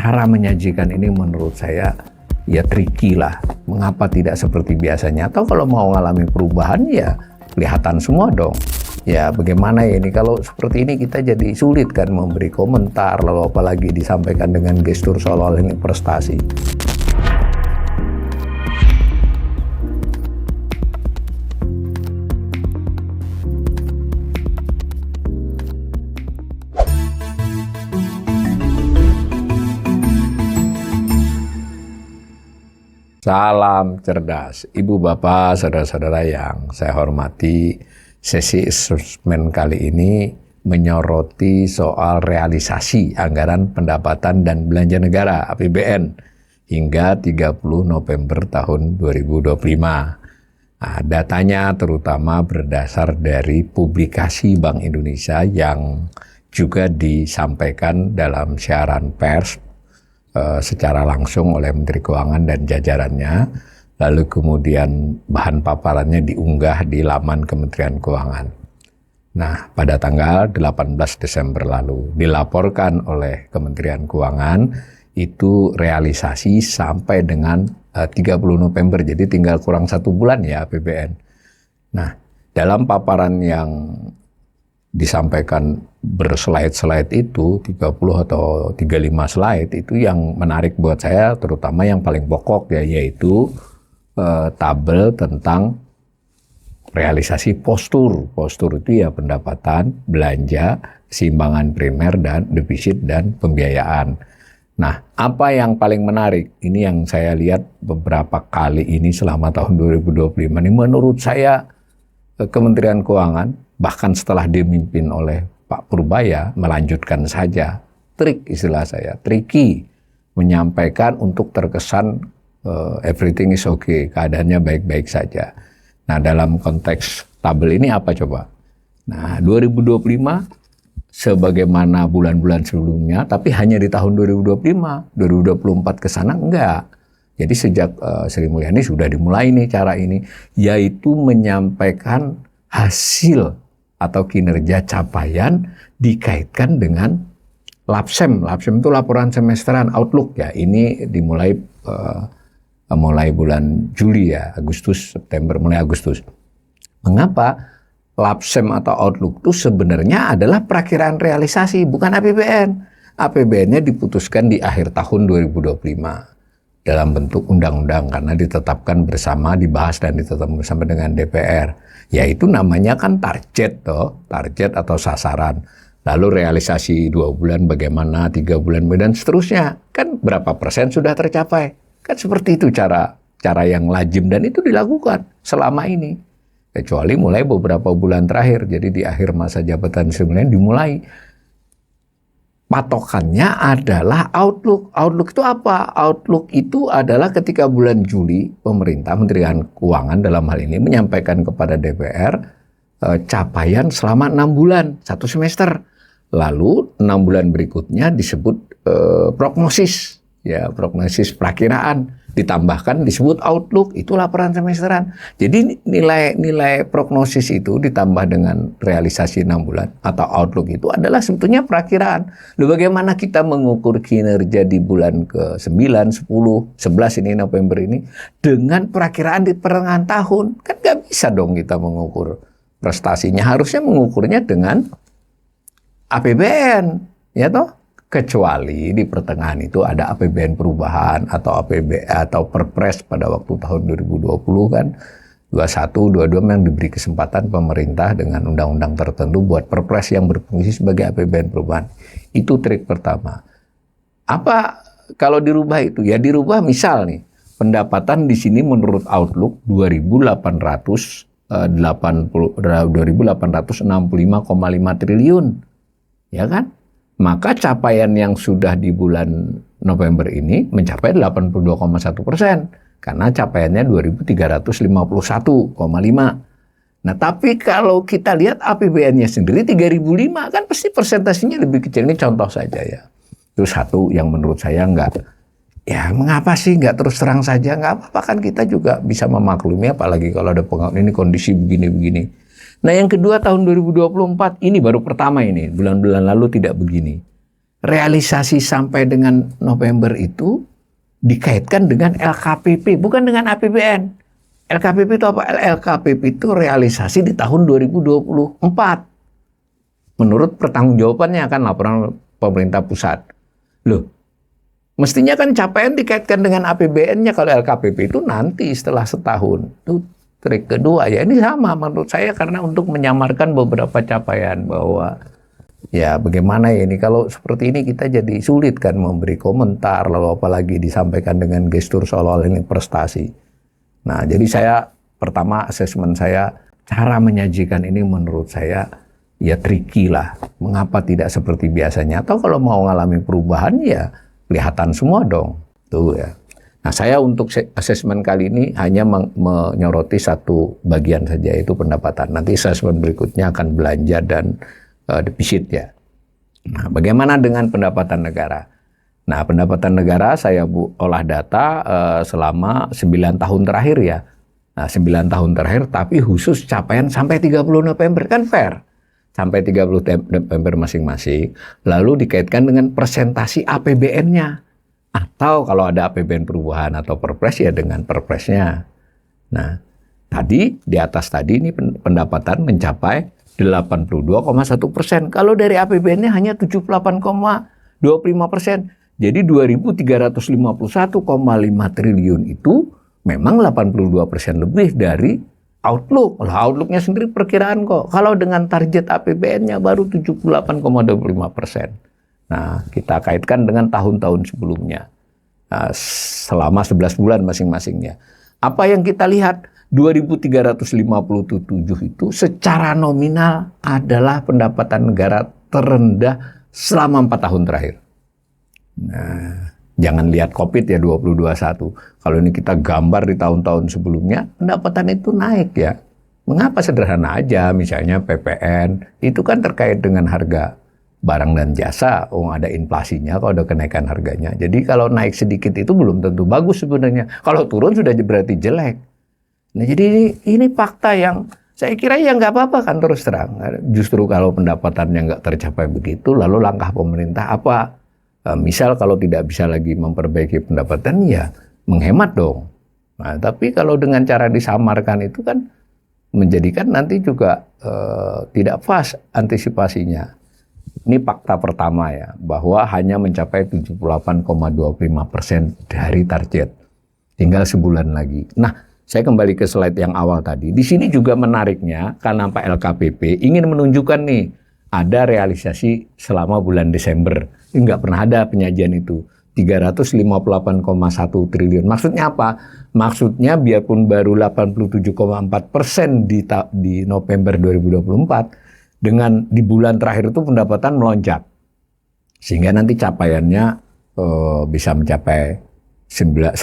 cara menyajikan ini menurut saya ya tricky lah. Mengapa tidak seperti biasanya? Atau kalau mau mengalami perubahan ya kelihatan semua dong. Ya bagaimana ya ini, kalau seperti ini kita jadi sulit kan memberi komentar, lalu apalagi disampaikan dengan gestur seolah-olah ini prestasi. Salam cerdas, Ibu Bapak, saudara-saudara yang saya hormati. Sesi asesmen kali ini menyoroti soal realisasi anggaran pendapatan dan belanja negara APBN hingga 30 November tahun 2025. Nah, datanya terutama berdasar dari publikasi Bank Indonesia yang juga disampaikan dalam siaran pers secara langsung oleh Menteri Keuangan dan jajarannya, lalu kemudian bahan paparannya diunggah di laman Kementerian Keuangan. Nah, pada tanggal 18 Desember lalu dilaporkan oleh Kementerian Keuangan itu realisasi sampai dengan 30 November, jadi tinggal kurang 1 bulan ya APBN. Nah, dalam paparan yang disampaikan berslide-slide itu 30 atau 35 slide itu yang menarik buat saya, terutama yang paling pokok ya, yaitu tabel tentang realisasi postur. Postur itu ya pendapatan, belanja, keseimbangan primer dan defisit dan pembiayaan. Nah, apa yang paling menarik ini yang saya lihat beberapa kali ini selama tahun 2025 ini, menurut saya Kementerian Keuangan bahkan setelah dipimpin oleh Pak Purbaya melanjutkan saja trik, istilah saya, tricky, menyampaikan untuk terkesan everything is okay, keadaannya baik-baik saja. Nah, dalam konteks tabel ini apa coba? Nah, 2025 sebagaimana bulan-bulan sebelumnya, tapi hanya di tahun 2025, 2024 ke sana enggak. Jadi sejak Sri Mulyani sudah dimulai nih cara ini, yaitu menyampaikan hasil atau kinerja capaian dikaitkan dengan LAPSEM. LAPSEM itu laporan semesteran, outlook ya. Ini dimulai mulai bulan Juli ya, Agustus, September, mulai Agustus. Mengapa LAPSEM atau outlook itu sebenarnya adalah perakiraan realisasi, bukan APBN. APBN-nya diputuskan di akhir tahun 2025 dalam bentuk undang-undang karena ditetapkan bersama, dibahas dan ditetapkan bersama dengan DPR. Yaitu namanya kan target target atau sasaran. Lalu realisasi 2 bulan bagaimana, 3 bulan dan seterusnya. Kan berapa persen sudah tercapai. Kan seperti itu cara yang lazim dan itu dilakukan selama ini. Kecuali mulai beberapa bulan terakhir. Jadi di akhir masa jabatan Sri Mulyani dimulai. Patokannya adalah outlook. Outlook itu apa? Outlook itu adalah ketika bulan Juli pemerintah, Menteri Keuangan dalam hal ini menyampaikan kepada DPR capaian selama 6 bulan, 1 semester. Lalu 6 bulan berikutnya disebut prognosis, ya prognosis perakiraan. Ditambahkan disebut outlook, itu laporan semesteran. Jadi nilai prognosis itu ditambah dengan realisasi 6 bulan atau outlook itu adalah sebetulnya perakiraan. Lalu bagaimana kita mengukur kinerja di bulan ke-9, 10, 11 ini November ini dengan perakiraan di pertengahan tahun? Kan nggak bisa dong kita mengukur prestasinya. Harusnya mengukurnya dengan APBN, ya toh? Kecuali di pertengahan itu ada APBN perubahan atau Perpres pada waktu tahun 2020 kan 21, 22 yang diberi kesempatan pemerintah dengan undang-undang tertentu buat Perpres yang berfungsi sebagai APBN perubahan. Itu trik pertama. Apa kalau dirubah itu? Ya dirubah, misal nih pendapatan di sini menurut Outlook 2.865,5 triliun. Ya kan? Maka capaian yang sudah di bulan November ini mencapai 82,1%. Karena capaiannya 2.351,5. Nah, tapi kalau kita lihat APBN-nya sendiri 3.005, kan pasti persentasinya lebih kecil. Ini contoh saja ya. Itu satu yang menurut saya enggak. Ya, mengapa sih enggak terus terang saja? Enggak apa-apa, kan kita juga bisa memaklumi, apalagi kalau ada pengaruh ini kondisi begini-begini. Nah, yang kedua tahun 2024 ini baru pertama ini, bulan-bulan lalu tidak begini. realisasi sampai dengan November itu dikaitkan dengan LKPP, bukan dengan APBN. LKPP itu apa? LKPP itu realisasi di tahun 2024. Menurut pertanggungjawabannya kan laporan pemerintah pusat. Loh, mestinya kan capaian dikaitkan dengan APBN-nya kalau LKPP itu nanti setelah setahun. Itu trik kedua ya. Ini sama menurut saya karena untuk menyamarkan beberapa capaian bahwa ya bagaimana ya ini kalau seperti ini kita jadi sulit kan memberi komentar lalu apalagi disampaikan dengan gestur seolah-olah ini prestasi. Nah, jadi saya pertama asesmen saya cara menyajikan ini menurut saya ya tricky lah. Mengapa tidak seperti biasanya? Atau kalau mau ngalami perubahan ya kelihatan semua dong. Tuh ya. Nah, saya untuk asesmen kali ini hanya menyoroti satu bagian saja, yaitu pendapatan. Nanti asesmen berikutnya akan belanja dan defisit ya. Nah, bagaimana dengan pendapatan negara? Nah, pendapatan negara saya olah data selama 9 tahun terakhir ya. Nah, 9 tahun terakhir tapi khusus capaian sampai 30 November kan fair. Sampai 30 November masing-masing. Lalu dikaitkan dengan presentasi APBN-nya. Atau kalau ada APBN perubahan atau perpres ya dengan perpresnya. Nah, tadi di atas tadi ini pendapatan mencapai 82,1%. Kalau dari APBN-nya hanya 78,25%. Jadi 2.351,5 triliun itu memang 82% lebih dari outlook. Lah, outlook-nya sendiri perkiraan kok. Kalau dengan target APBN-nya baru 78,25%. Nah, kita kaitkan dengan tahun-tahun sebelumnya. Nah, selama 11 bulan masing-masingnya. Apa yang kita lihat? 2.357 itu secara nominal adalah pendapatan negara terendah selama 4 tahun terakhir. Nah, jangan lihat COVID ya 2021. Kalau ini kita gambar di tahun-tahun sebelumnya, pendapatan itu naik ya. Mengapa? Sederhana aja, misalnya PPN, itu kan terkait dengan harga barang dan jasa, ada inflasinya, kalau ada kenaikan harganya. Jadi kalau naik sedikit itu belum tentu bagus sebenarnya. Kalau turun sudah berarti jelek. Nah, jadi ini fakta yang saya kira ya nggak apa-apa kan terus terang. Justru kalau pendapatannya nggak tercapai begitu, lalu langkah pemerintah apa? Misal kalau tidak bisa lagi memperbaiki pendapatan, ya menghemat dong. Nah, tapi kalau dengan cara disamarkan itu kan menjadikan nanti juga tidak pas antisipasinya. Ini fakta pertama ya, bahwa hanya mencapai 78,25% dari target. Tinggal sebulan lagi. Nah, saya kembali ke slide yang awal tadi. Di sini juga menariknya, karena Pak LKPP ingin menunjukkan nih, ada realisasi selama bulan Desember. Nggak pernah ada penyajian itu. 358,1 triliun. Maksudnya apa? Maksudnya biarpun baru 87,4% di November 2024, dengan di bulan terakhir itu pendapatan melonjak. Sehingga nanti capaiannya bisa mencapai 100%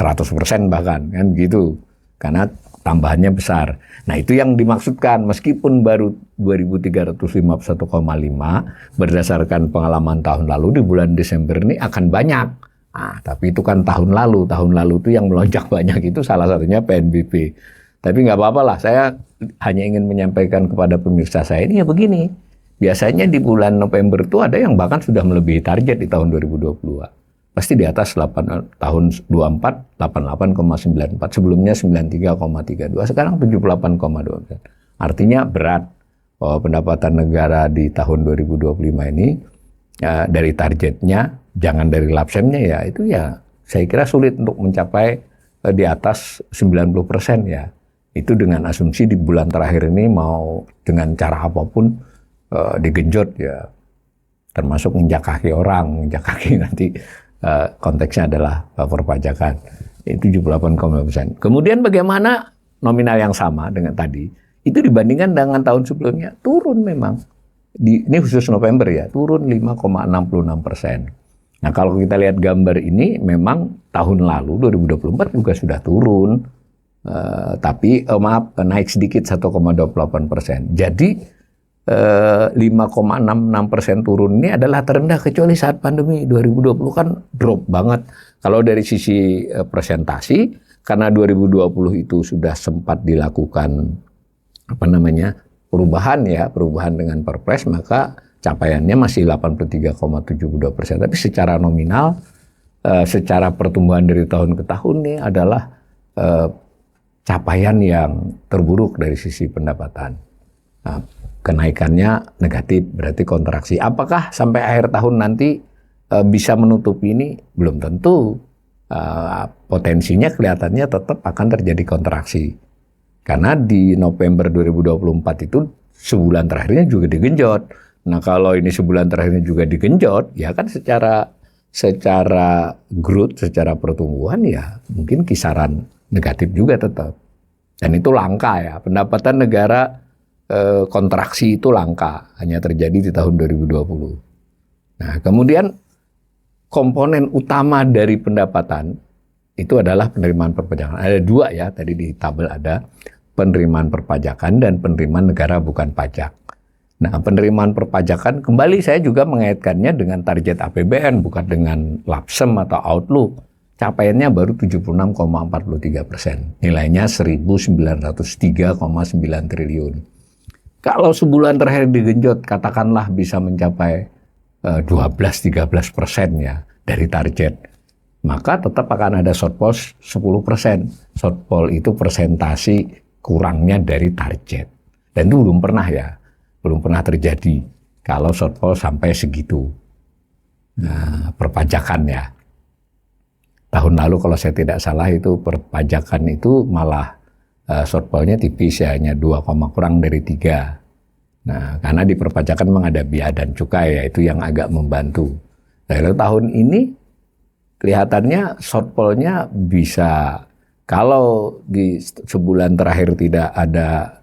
bahkan, kan gitu. Karena tambahannya besar. Nah, itu yang dimaksudkan, meskipun baru 2.351,5 berdasarkan pengalaman tahun lalu, di bulan Desember ini akan banyak. Nah, tapi itu kan tahun lalu itu yang melonjak banyak itu salah satunya PNBP. Tapi nggak apa-apa lah, saya hanya ingin menyampaikan kepada pemirsa saya ini ya begini. Biasanya di bulan November itu ada yang bahkan sudah melebihi target di tahun 2022. Pasti di atas tahun 24, 88,94. Sebelumnya 93,32, sekarang 78,2. Artinya berat bahwa pendapatan negara di tahun 2025 ini dari targetnya, jangan dari lapsemnya ya, itu ya saya kira sulit untuk mencapai di atas 90% ya. Itu dengan asumsi di bulan terakhir ini mau dengan cara apapun digenjot ya, termasuk injak kaki orang, injak kaki nanti. Konteksnya adalah perpajakan, itu 78,5%. Kemudian bagaimana nominal yang sama dengan tadi, itu dibandingkan dengan tahun sebelumnya, turun memang. Ini khusus November ya, turun 5,66%. Nah, kalau kita lihat gambar ini, memang tahun lalu, 2024 juga sudah turun, tapi naik sedikit 1,28%. Jadi 5,66% turun ini adalah terendah kecuali saat pandemi. 2020 kan drop banget. Kalau dari sisi presentasi, karena 2020 itu sudah sempat dilakukan perubahan dengan perpres, maka capaiannya masih 83,72%. Tapi secara nominal, secara pertumbuhan dari tahun ke tahun ini adalah capaian yang terburuk dari sisi pendapatan. Nah, kenaikannya negatif, berarti kontraksi. Apakah sampai akhir tahun nanti bisa menutupi ini? Belum tentu. Potensinya kelihatannya tetap akan terjadi kontraksi. Karena di November 2024 itu sebulan terakhirnya juga digenjot. Nah, kalau ini sebulan terakhirnya juga digenjot, ya kan secara growth, secara pertumbuhan ya mungkin kisaran negatif juga tetap. Dan itu langka ya. Pendapatan negara kontraksi itu langka, hanya terjadi di tahun 2020. Nah, kemudian komponen utama dari pendapatan itu adalah penerimaan perpajakan. Ada dua ya, tadi di tabel ada penerimaan perpajakan dan penerimaan negara bukan pajak. Nah, penerimaan perpajakan kembali saya juga mengaitkannya dengan target APBN, bukan dengan lapsem atau outlook. Capaiannya baru 76,43%. Nilainya 1.903,9 triliun. Kalau sebulan terakhir digenjot, katakanlah bisa mencapai 12-13% ya dari target, maka tetap akan ada shortfall 10%. Shortfall itu persentasi kurangnya dari target. Dan itu belum pernah terjadi kalau shortfall sampai segitu. Nah, perpajakan ya. Tahun lalu kalau saya tidak salah itu perpajakan itu malah shortfallnya tipis ya, hanya 2, kurang dari 3. Nah, karena di perpajakan memang ada bea dan cukai ya, itu yang agak membantu. Nah, lalu tahun ini kelihatannya shortfall-nya bisa, kalau di sebulan terakhir tidak ada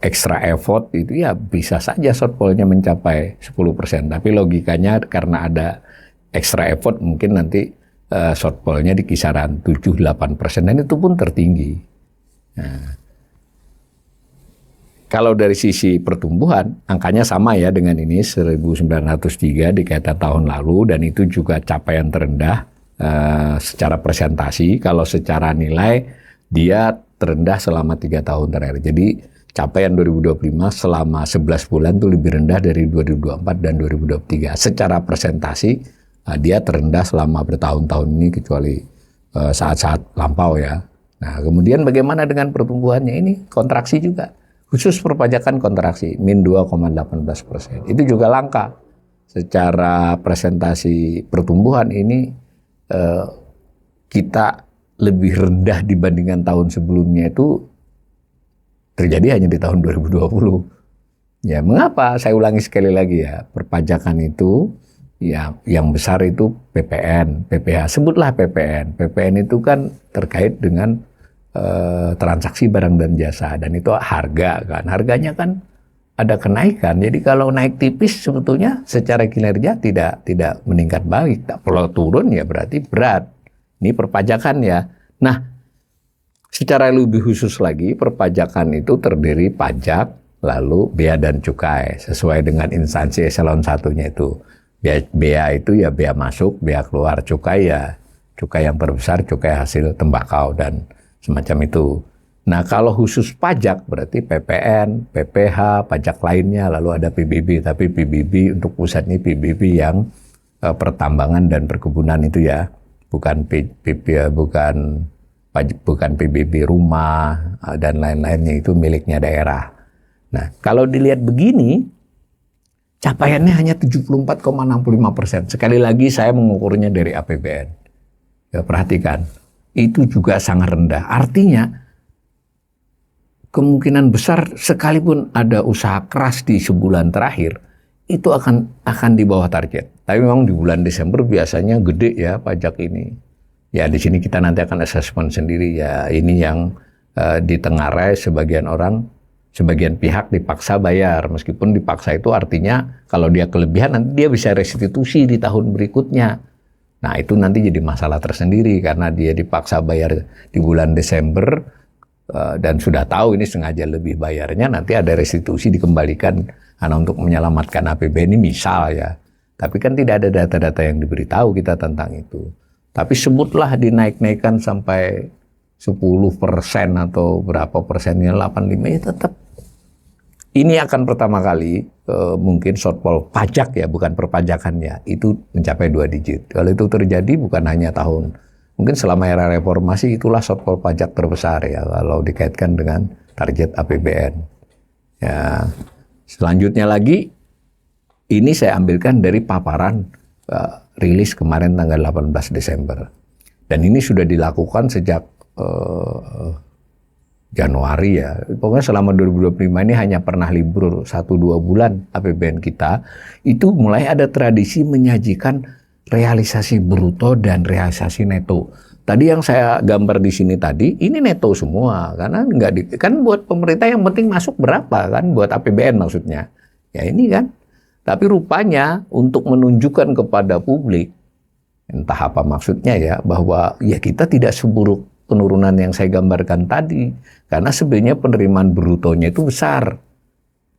extra effort itu ya bisa saja shortfall-nya mencapai 10%. Tapi logikanya karena ada extra effort mungkin nanti shortfall-nya di kisaran 7-8% dan itu pun tertinggi. Nah, kalau dari sisi pertumbuhan, angkanya sama ya dengan ini, 1.903 dikaitan tahun lalu, dan itu juga capaian terendah secara presentasi. Kalau secara nilai, dia terendah selama 3 tahun terakhir. Jadi capaian 2025 selama 11 bulan itu lebih rendah dari 2024 dan 2023. Secara presentasi, dia terendah selama bertahun-tahun ini, kecuali saat-saat lampau ya. Nah, kemudian bagaimana dengan pertumbuhannya ini? Kontraksi juga. Khusus perpajakan kontraksi, min 2,18%. Itu juga langka. Secara presentasi pertumbuhan ini kita lebih rendah dibandingkan tahun sebelumnya itu terjadi hanya di tahun 2020. Ya, mengapa? Saya ulangi sekali lagi ya. Perpajakan itu ya yang besar itu PPN, PPH. Sebutlah PPN. PPN itu kan terkait dengan transaksi barang dan jasa, dan itu harga kan, harganya kan ada kenaikan. Jadi kalau naik tipis sebetulnya secara kinerja tidak meningkat baik. Kalau turun ya berarti berat. Ini perpajakan ya. Nah, secara lebih khusus lagi perpajakan itu terdiri pajak, lalu bea dan cukai sesuai dengan instansi eselon 1-nya itu. Bea itu ya bea masuk, bea keluar, cukai ya cukai yang terbesar, cukai hasil tembakau dan semacam itu. Nah, kalau khusus pajak berarti PPN, PPH, pajak lainnya, lalu ada PBB. Tapi PBB untuk pusat ini PBB yang pertambangan dan perkebunan itu ya, bukan PBB rumah dan lain-lainnya, itu miliknya daerah. Nah, kalau dilihat begini, capaiannya hanya 74,65%. Sekali lagi saya mengukurnya dari APBN. Ya, perhatikan. Itu juga sangat rendah. Artinya kemungkinan besar sekalipun ada usaha keras di sebulan terakhir itu akan di bawah target. Tapi memang di bulan Desember biasanya gede ya pajak ini. Ya di sini kita nanti akan asesmen sendiri ya, ini yang ditengarai sebagian pihak dipaksa bayar. Meskipun dipaksa itu artinya kalau dia kelebihan nanti dia bisa restitusi di tahun berikutnya. Nah, itu nanti jadi masalah tersendiri karena dia dipaksa bayar di bulan Desember dan sudah tahu ini sengaja lebih bayarnya, nanti ada restitusi dikembalikan karena untuk menyelamatkan APBN ini misal ya. Tapi kan tidak ada data-data yang diberitahu kita tentang itu. Tapi sebutlah dinaik-naikkan sampai 10% atau berapa persennya, 85, ya tetap ini akan pertama kali mungkin shortfall pajak ya, bukan perpajakannya, itu mencapai 2 digit. Kalau itu terjadi bukan hanya mungkin selama era reformasi itulah shortfall pajak terbesar ya, kalau dikaitkan dengan target APBN. Ya, selanjutnya lagi, ini saya ambilkan dari paparan rilis kemarin tanggal 18 Desember. Dan ini sudah dilakukan sejak Januari ya. Pokoknya selama 2025 ini hanya pernah libur 1-2 bulan APBN kita. Itu mulai ada tradisi menyajikan realisasi bruto dan realisasi neto. Tadi yang saya gambar di sini tadi, ini neto semua. Karena kan buat pemerintah yang penting masuk berapa kan, buat APBN maksudnya. Ya ini kan. Tapi rupanya untuk menunjukkan kepada publik, entah apa maksudnya ya, bahwa ya kita tidak seburuk penurunan yang saya gambarkan tadi. Karena sebenarnya penerimaan brutonya itu besar.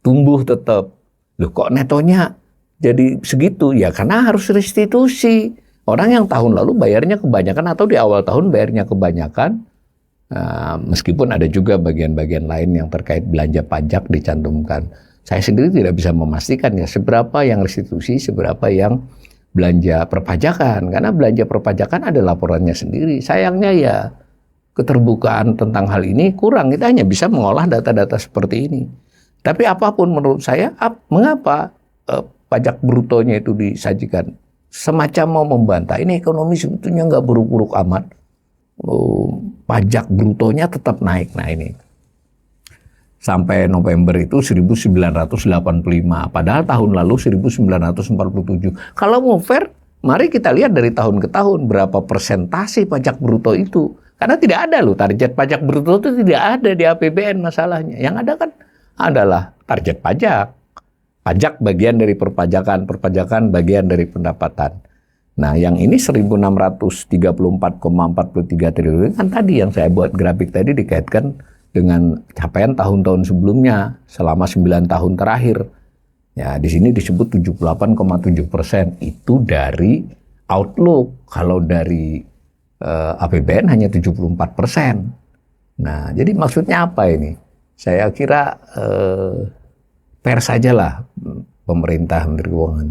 Tumbuh tetap. Loh kok netonya jadi segitu? Ya karena harus restitusi. Orang yang tahun lalu bayarnya kebanyakan atau di awal tahun bayarnya kebanyakan. Meskipun ada juga bagian-bagian lain yang terkait belanja pajak dicantumkan. Saya sendiri tidak bisa memastikan ya seberapa yang restitusi, seberapa yang belanja perpajakan. Karena belanja perpajakan ada laporannya sendiri. Sayangnya ya keterbukaan tentang hal ini kurang. Kita hanya bisa mengolah data-data seperti ini. Tapi apapun menurut saya, mengapa pajak brutonya itu disajikan? Semacam mau membantah. Ini ekonomi sebetulnya nggak buruk-buruk amat. Pajak brutonya tetap naik. Nah ini. Sampai November itu 1985. Padahal tahun lalu 1947. Kalau mau fair, mari kita lihat dari tahun ke tahun berapa persentase pajak bruto itu. Karena tidak ada loh target pajak bruto itu tidak ada di APBN masalahnya. Yang ada kan adalah target pajak. Pajak bagian dari perpajakan, perpajakan bagian dari pendapatan. Nah yang ini 1634,43 triliun kan tadi yang saya buat grafik tadi dikaitkan dengan capaian tahun-tahun sebelumnya selama 9 tahun terakhir. Ya, di sini disebut 78,7%. Itu dari outlook. Kalau dari APBN hanya 74%. Nah, jadi maksudnya apa ini? Saya kira fair sajalah pemerintah Menteri Keuangan.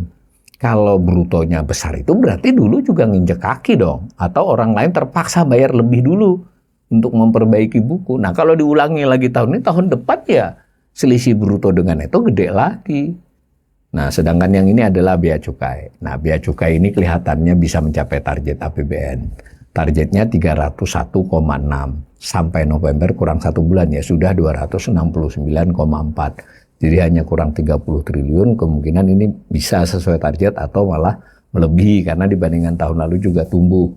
Kalau brutonya besar itu berarti dulu juga nginjek kaki dong. Atau orang lain terpaksa bayar lebih dulu untuk memperbaiki buku. Nah kalau diulangi lagi tahun ini, tahun depan ya selisih bruto dengan itu gede lagi. Nah sedangkan yang ini adalah bea cukai. Nah bea cukai ini kelihatannya bisa mencapai target APBN. Targetnya 301,6. Sampai November kurang 1 bulan ya sudah 269,4. Jadi hanya kurang 30 triliun. Kemungkinan ini bisa sesuai target atau malah melebihi. Karena dibandingkan tahun lalu juga tumbuh.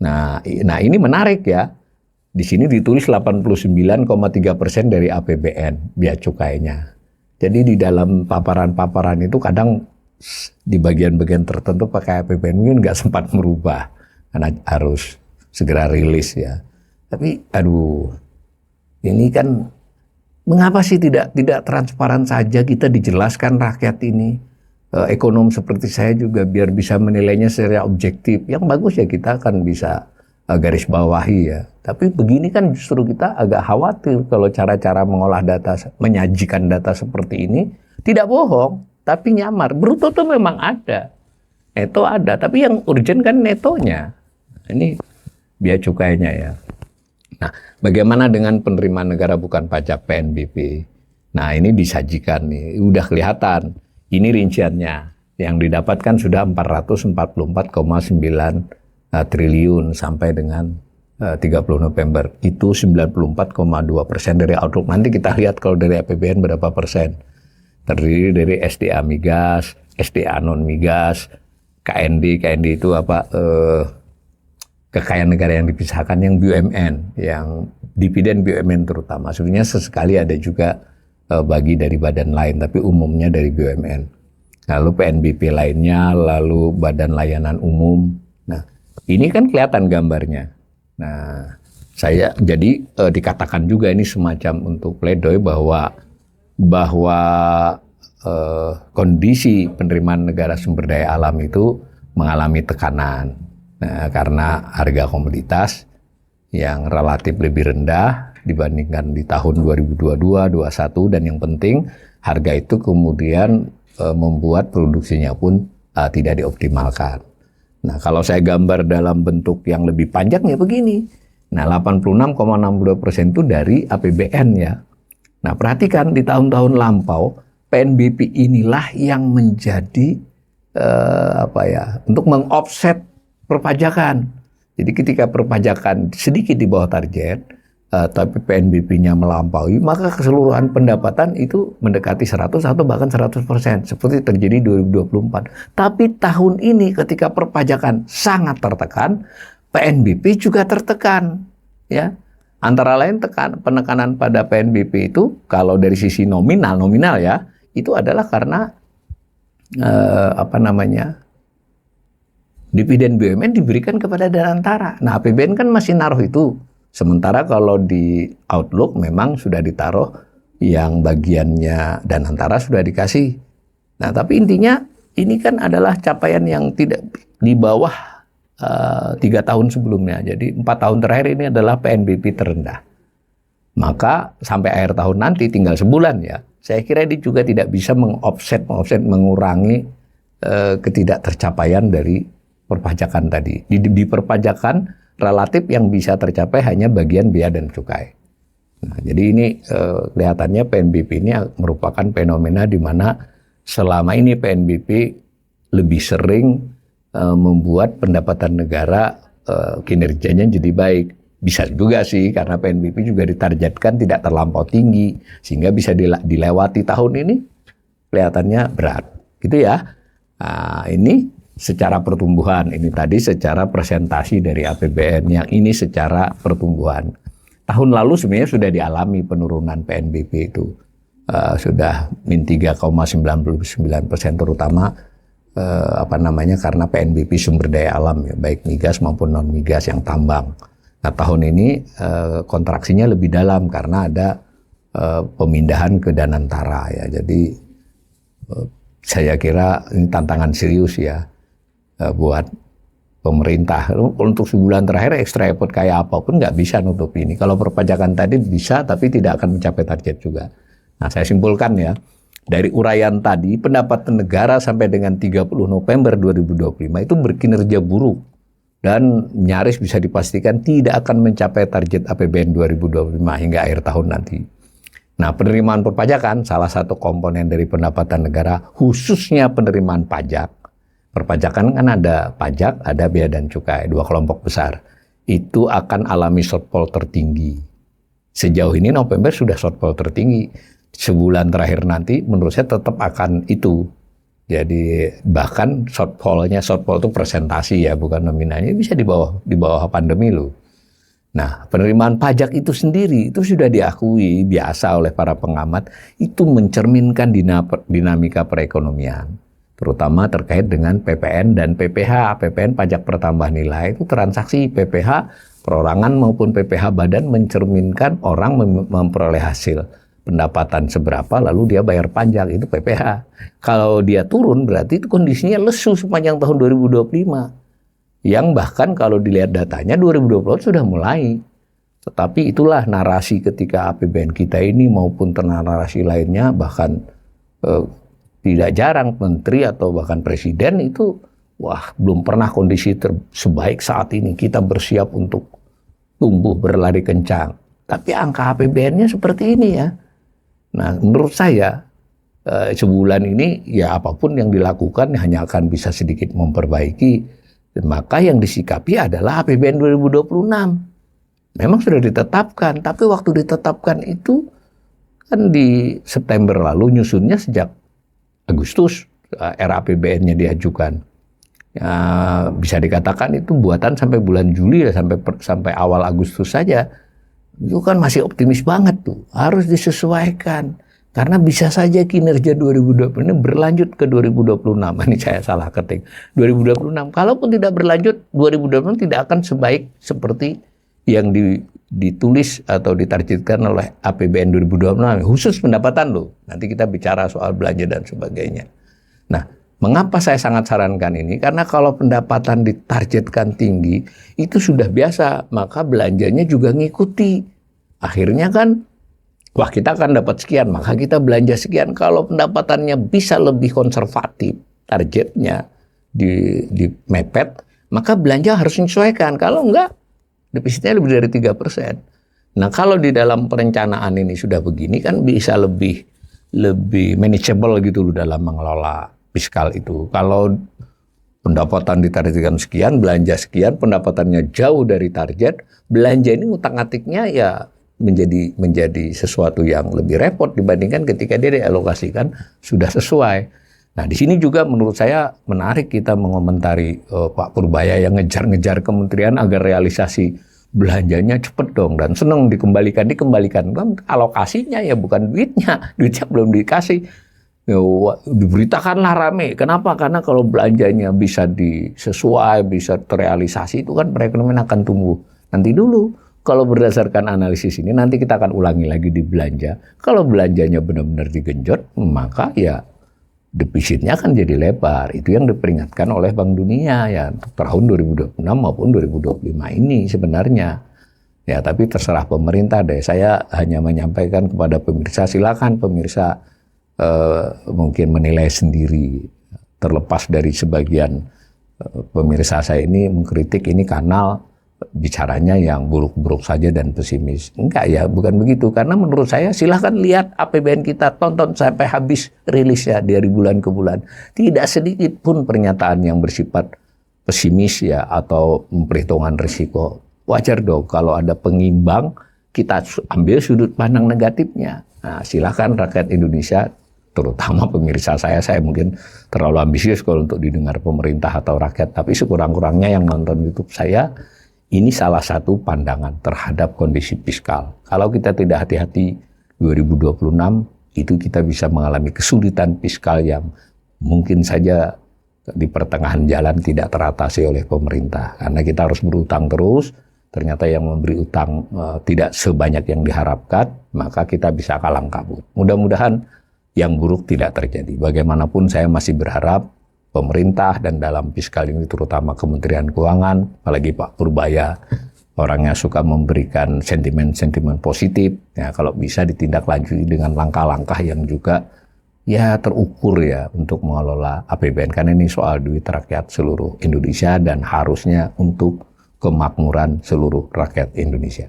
Nah ini menarik ya. Di sini ditulis 89,3% dari APBN bea cukainya. Jadi di dalam paparan-paparan itu kadang di bagian-bagian tertentu pakai APBN mungkin nggak sempat merubah karena harus segera rilis ya. Tapi aduh, ini kan mengapa sih tidak transparan saja kita dijelaskan rakyat ini? Ekonom seperti saya juga biar bisa menilainya secara objektif. Yang bagus ya kita akan bisa garis bawahi ya. Tapi begini kan justru kita agak khawatir kalau cara-cara mengolah data, menyajikan data seperti ini tidak bohong, tapi nyamar. Bruto tuh memang ada, neto ada, tapi yang urgent kan netonya. Ini bea cukainya ya. Nah, bagaimana dengan penerimaan negara bukan pajak PNBP? Nah, ini disajikan nih, udah kelihatan. Ini rinciannya. Yang didapatkan sudah 444,9 triliun sampai dengan 30 November. Itu 94,2% dari outlook. Nanti kita lihat kalau dari APBN berapa persen. Terdiri dari SDA migas, SDA non migas, KND itu apa? Kekayaan negara yang dipisahkan, yang BUMN, yang dividen BUMN terutama. Sebenarnya sesekali ada juga bagi dari badan lain, tapi umumnya dari BUMN. Lalu PNBP lainnya, lalu Badan Layanan Umum. Nah, ini kan kelihatan gambarnya. Nah, saya jadi dikatakan juga ini semacam untuk pledoi bahwa kondisi penerimaan negara sumber daya alam itu mengalami tekanan. Nah, karena harga komoditas yang relatif lebih rendah dibandingkan di tahun 2022, 2021, dan yang penting harga itu kemudian membuat produksinya pun tidak dioptimalkan. Nah, kalau saya gambar dalam bentuk yang lebih panjang ya begini. Nah, 86,62% itu dari APBN ya. Nah, perhatikan di tahun-tahun lampau, PNBP inilah yang menjadi untuk mengoffset perpajakan. Jadi ketika perpajakan sedikit di bawah target, tapi PNBP-nya melampaui, maka keseluruhan pendapatan itu mendekati 100 atau bahkan 100%, seperti terjadi 2024. Tapi tahun ini ketika perpajakan sangat tertekan, PNBP juga tertekan, ya. Antara lain penekanan pada PNBP itu kalau dari sisi nominal ya, itu adalah karena dividen BUMN diberikan kepada Danantara. Nah, APBN kan masih naruh itu. Sementara kalau di Outlook memang sudah ditaruh yang bagiannya Danantara sudah dikasih. Nah, tapi intinya ini kan adalah capaian yang tidak di bawah 3 tahun sebelumnya. Jadi 4 tahun terakhir ini adalah PNBP terendah. Maka sampai akhir tahun nanti tinggal sebulan ya. Saya kira ini juga tidak bisa mengoffset mengurangi ketidaktercapaian dari perpajakan tadi. Di perpajakan relatif yang bisa tercapai hanya bagian bea dan cukai. Nah, jadi ini kelihatannya PNBP ini merupakan fenomena di mana selama ini PNBP lebih sering membuat pendapatan negara kinerjanya jadi baik. Bisa juga sih karena PNBP juga ditargetkan tidak terlampau tinggi sehingga bisa dilewati tahun ini kelihatannya berat gitu ya. Nah, ini secara pertumbuhan, ini tadi secara presentasi dari APBN, yang ini secara pertumbuhan. Tahun lalu sebenarnya sudah dialami penurunan PNBP itu sudah min 3,99%, terutama karena PNBP sumber daya alam ya, baik migas maupun non migas yang tambang. Nah, tahun ini kontraksinya lebih dalam karena ada pemindahan ke Danantara ya. Jadi saya kira ini tantangan serius ya buat pemerintah. Untuk sebulan terakhir extra effort kayak apapun nggak bisa nutup ini. Kalau perpajakan tadi bisa, tapi tidak akan mencapai target juga. Nah, saya simpulkan ya, dari uraian tadi, pendapatan negara sampai dengan 30 November 2025 itu berkinerja buruk. Dan nyaris bisa dipastikan tidak akan mencapai target APBN 2025 hingga akhir tahun nanti. Nah, penerimaan perpajakan salah satu komponen dari pendapatan negara, khususnya penerimaan pajak. Perpajakan kan ada pajak, ada bea dan cukai, 2 kelompok besar. Itu akan alami shortfall tertinggi. Sejauh ini November sudah shortfall tertinggi. Sebulan terakhir nanti menurut saya tetap akan itu. Jadi bahkan shortfall itu presentasi ya, bukan nominalnya, bisa di bawah pandemi loh. Nah, penerimaan pajak itu sendiri itu sudah diakui biasa oleh para pengamat, itu mencerminkan dinamika perekonomian, terutama terkait dengan PPN dan PPH. PPN pajak pertambahan nilai itu transaksi, PPH perorangan maupun PPH badan mencerminkan orang memperoleh hasil pendapatan seberapa lalu dia bayar pajak, itu PPH. Kalau dia turun berarti itu kondisinya lesu sepanjang tahun 2025. Yang bahkan kalau dilihat datanya 2020 sudah mulai. Tetapi itulah narasi ketika APBN kita ini maupun narasi lainnya, bahkan tidak jarang menteri atau bahkan presiden itu belum pernah kondisi sebaik saat ini, kita bersiap untuk tumbuh berlari kencang. Tapi angka APBN-nya seperti ini ya. Nah, menurut saya sebulan ini ya apapun yang dilakukan hanya akan bisa sedikit memperbaiki. Maka yang disikapi adalah APBN 2026. Memang sudah ditetapkan, tapi waktu ditetapkan itu kan di September lalu, nyusunnya sejak Agustus RAPBN-nya diajukan. Ya, bisa dikatakan itu buatan sampai bulan Juli ya, sampai awal Agustus saja. Itu kan masih optimis banget tuh, harus disesuaikan. Karena bisa saja kinerja 2020 ini berlanjut ke 2026. Ini saya salah ketik. 2026. Kalaupun tidak berlanjut, 2026 tidak akan sebaik seperti yang ditulis atau ditargetkan oleh APBN 2026. Khusus pendapatan loh. Nanti kita bicara soal belanja dan sebagainya. Nah, mengapa saya sangat sarankan ini? Karena kalau pendapatan ditargetkan tinggi, itu sudah biasa. Maka belanjanya juga ngikuti. Akhirnya kan wah kita akan dapat sekian, maka kita belanja sekian. Kalau pendapatannya bisa lebih konservatif, targetnya mepet, maka belanja harus menyesuaikan. Kalau enggak, defisitnya lebih dari 3%. Nah kalau di dalam perencanaan ini sudah begini kan bisa lebih manageable gitu loh dalam mengelola fiskal itu. Kalau pendapatan ditargetkan sekian, belanja sekian, pendapatannya jauh dari target, belanja ini ngutak-ngatiknya ya menjadi sesuatu yang lebih repot dibandingkan ketika dia dialokasikan sudah sesuai. Nah di sini juga menurut saya menarik kita mengomentari Pak Purbaya yang ngejar-ngejar kementerian agar realisasi belanjanya cepet dong dan seneng dikembalikan. Alokasinya ya bukan duitnya belum dikasih. Ya, diberitakanlah rame. Kenapa? Karena kalau belanjanya bisa disesuai, bisa terrealisasi, itu kan perekonomian akan tumbuh. Nanti dulu, kalau berdasarkan analisis ini, nanti kita akan ulangi lagi di belanja. Kalau belanjanya benar-benar digenjot, maka ya defisitnya akan jadi lebar. Itu yang diperingatkan oleh Bank Dunia ya untuk tahun 2026 maupun 2025 ini sebenarnya. Ya, tapi terserah pemerintah deh. Saya hanya menyampaikan kepada pemirsa, silakan pemirsa mungkin menilai sendiri, terlepas dari sebagian pemirsa saya ini mengkritik ini kanal bicaranya yang buruk-buruk saja dan pesimis. Enggak ya, bukan begitu. Karena menurut saya silahkan lihat APBN kita, tonton sampai habis rilisnya dari bulan ke bulan. Tidak sedikit pun pernyataan yang bersifat pesimis ya atau memperhitungkan risiko. Wajar dong kalau ada pengimbang, kita ambil sudut pandang negatifnya. Nah, silahkan rakyat Indonesia, terutama pemirsa saya mungkin terlalu ambisius kalau untuk didengar pemerintah atau rakyat, tapi sekurang-kurangnya yang nonton YouTube saya, ini salah satu pandangan terhadap kondisi fiskal. Kalau kita tidak hati-hati 2026, itu kita bisa mengalami kesulitan fiskal yang mungkin saja di pertengahan jalan tidak teratasi oleh pemerintah. Karena kita harus berutang terus, ternyata yang memberi utang tidak sebanyak yang diharapkan, maka kita bisa kalang kabut. Mudah-mudahan yang buruk tidak terjadi. Bagaimanapun saya masih berharap pemerintah dan dalam fiskal ini terutama Kementerian Keuangan, apalagi Pak Purbaya, orangnya suka memberikan sentimen-sentimen positif. Ya, kalau bisa ditindaklanjuti dengan langkah-langkah yang juga ya terukur ya untuk mengelola APBN. Karena ini soal duit rakyat seluruh Indonesia dan harusnya untuk kemakmuran seluruh rakyat Indonesia.